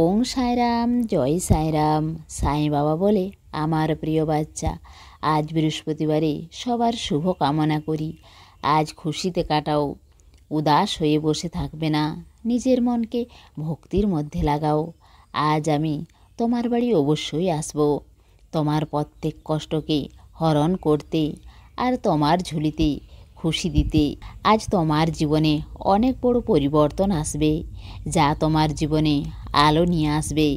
ওং সাইরাম, জয় সাইরাম। সাই বাবা বলে, আমার প্রিয় বাচ্চা, আজ বৃহস্পতিবারে সবার শুভ কামনা করি। আজ খুশিতে কাটাও, উদাস হয়ে বসে থাকবে না, নিজের মনকে ভক্তির মধ্যে লাগাও। আজ আমি তোমার বাড়ি অবশ্যই আসব, তোমার প্রত্যেক কষ্টকে হরণ করতে আর তোমার ঝুলিতে খুশি দিতে। আজ তোমার জীবনে অনেক বড় পরিবর্তন আসবে, যা তোমার জীবনে আলো নিয়ে আসবে।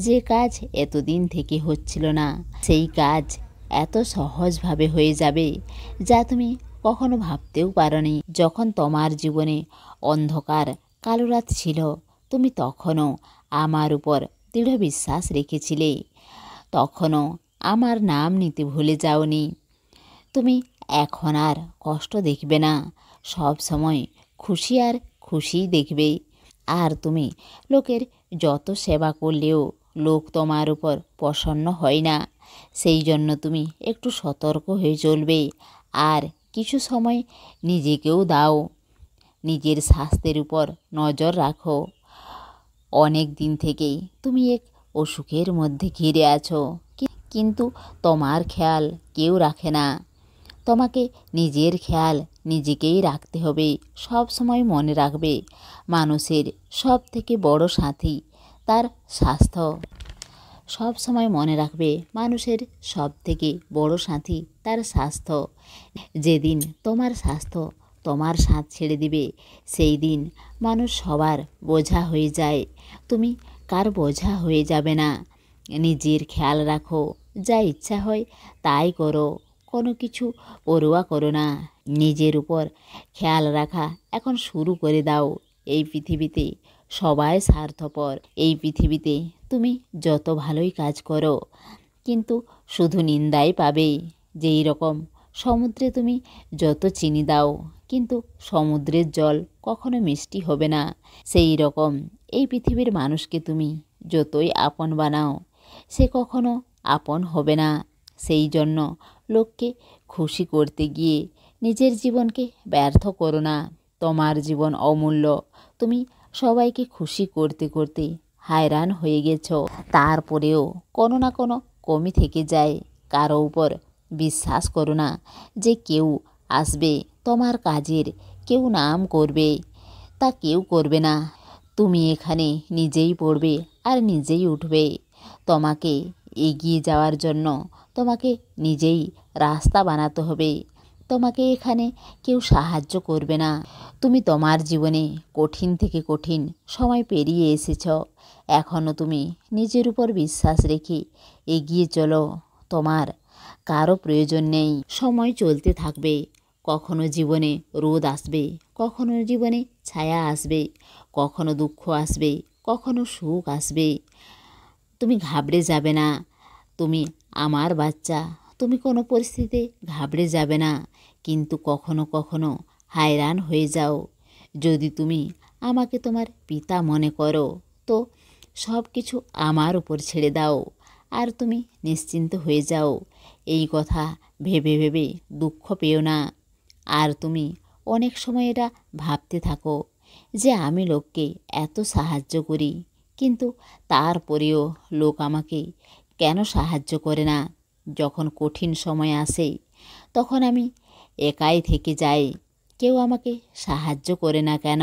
যে কাজ এতদিন থেকে হচ্ছিল না, সেই কাজ এত সহজভাবে হয়ে যাবে যা তুমি কখনো ভাবতেও পারোনি। যখন তোমার জীবনে অন্ধকার কালো রাত ছিল, তুমি তখনও আমার উপর দৃঢ় বিশ্বাস রেখেছিলে, তখনও আমার নাম নিতে ভুলে যাওনি। তুমি এখন আর কষ্ট দেখবে না, সব সময় খুশি আর খুশিই দেখবে। আর তুমি লোকের যত সেবা করলেও লোক তোমার উপর প্রসন্ন হয় না, সেই জন্য তুমি একটু সতর্ক হয়ে চলবে। আর কিছু সময় নিজেকেও দাও, নিজের স্বাস্থ্যের উপর নজর রাখো। অনেক দিন থেকেই তুমি এক অসুখের মধ্যে ঘিরে আছো, কিন্তু তোমার খেয়াল কেউ রাখে না। তোমাকে নিজের খেয়াল নিজেকেই রাখতে হবে। সব সময় মনে রাখবে, মানুষের সব থেকে বড় সাথী তার স্বাস্থ্য। সব সময় মনে রাখবে, মানুষের সব থেকে বড় সাথী তার স্বাস্থ্য। যেদিন তোমার স্বাস্থ্য তোমার সাথ ছেড়ে দিবে, সেই দিন মানুষ সবার বোঝা হয়ে যায়। তুমি কার বোঝা হয়ে যাবে না। নিজের খেয়াল রাখো, যা ইচ্ছা হয় তাই করো, কোনো কিছু পরোয়া করো না। নিজের উপর খেয়াল রাখা এখন শুরু করে দাও। এই পৃথিবীতে সবাই স্বার্থপর। এই পৃথিবীতে তুমি যত ভালোই কাজ করো, কিন্তু শুধু নিন্দাই পাবে। যেই রকম সমুদ্রে তুমি যত চিনি দাও, কিন্তু সমুদ্রের জল কখনো মিষ্টি হবে না, সেই রকম এই পৃথিবীর মানুষকে তুমি যতই আপন বানাও, সে কখনো আপন হবে না। সেই জন্য লোককে খুশি করতে গিয়ে নিজের জীবনকে ব্যর্থ করো না। তোমার জীবন অমূল্য। তুমি সবাইকে খুশি করতে করতে হায়রান হয়ে গেছো, তারপরেও কোনো না কোনো কমি থেকে যায়। কারো উপর বিশ্বাস করো না যে কেউ আসবে তোমার কাজের, কেউ নাম করবে, তা কেউ করবে না। তুমি এখানে নিজেই পড়বে আর নিজেই উঠবে। তোমাকে এগিয়ে যাওয়ার জন্য তোমাকে নিজেই রাস্তা বানাতে হবে। তোমাকে এখানে কেউ সাহায্য করবে না। তুমি তোমার জীবনে কঠিন থেকে কঠিন সময় পেরিয়ে এসেছ, এখনও তুমি নিজের উপর বিশ্বাস রেখে এগিয়ে চলো। তোমার কারো প্রয়োজন নেই। সময় চলতে থাকবে, কখনো জীবনে রোদ আসবে, কখনো জীবনে ছায়া আসবে, কখনো দুঃখ আসবে, কখনো সুখ আসবে। তুমি ঘাবড়ে যাবে না। তুমি আমার বাচ্চা, তুমি কোনো পরিস্থিতিতে ঘাবড়ে যাবে না, কিন্তু কখনো কখনো হায়রান হয়ে যাও। যদি তুমি আমাকে তোমার পিতা মনে করো, তো সব কিছু আমার উপর ছেড়ে দাও আর তুমি নিশ্চিন্ত হয়ে যাও। এই কথা ভেবে ভেবে দুঃখ পেও না। আর তুমি অনেক সময় এটা ভাবতে থাকো যে আমি লোককে এত সাহায্য করি, কিন্তু তারপরেও লোক আমাকে কেন সাহায্য করে না। যখন কঠিন সময় আসে, তখন আমি একাই থেকে যাই, কেউ আমাকে সাহায্য করে না কেন।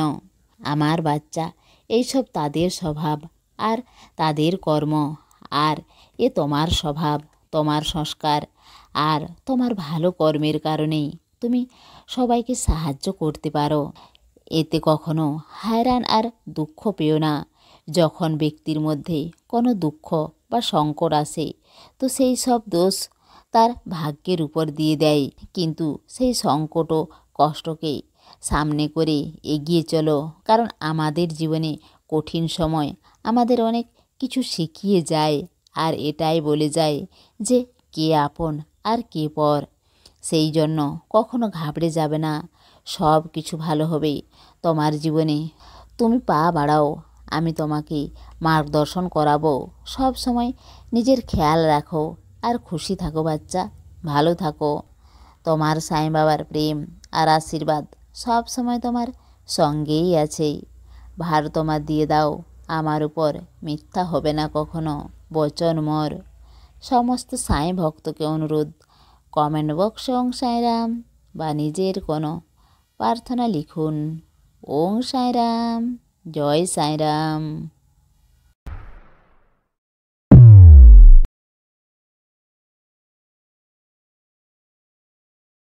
আমার বাচ্চা, এইসব তাদের স্বভাব আর তাদের কর্ম। আর এ তোমার স্বভাব, তোমার সংস্কার আর তোমার ভালো কর্মের কারণেই তুমি সবাইকে সাহায্য করতে পারো। এতে কখনো হায়রান আর দুঃখ পেও না। যখন ব্যক্তির মধ্যে কোনো দুঃখ বা সংকট আসে, তো সেই সব দোষ তার ভাগ্যের উপর দিয়ে দেয়। কিন্তু সেই সংকট ও কষ্টকে সামনে করে এগিয়ে চলো, কারণ আমাদের জীবনে কঠিন সময় আমাদের অনেক কিছু শিখিয়ে যায়, আর এটাই বলে যায় যে কে আপন আর কে পর। সেই জন্য কখনো ঘাবড়ে যাবে না, সব কিছু ভালো হবে তোমার জীবনে। তুমি পা বাড়াও, আমি তোমাকে মার্গদর্শন করাবো। সব সময় নিজের খেয়াল রাখো আর খুশি থাকো বাচ্চা, ভালো থাকো। তোমার সাই বাবার প্রেম আর আশীর্বাদ সব সময় তোমার সঙ্গেই আছে। ভার তোমার দিয়ে দাও, আমার উপর মিথ্যা হবে না কখনো বচন মোর। সমস্ত সাঁই ভক্তকে অনুরোধ, কমেন্ট বক্সে ওং সাঁইরাম বা নিজের কোনো প্রার্থনা লিখুন। ওং সাঁইরাম, জয় সাঁইরাম।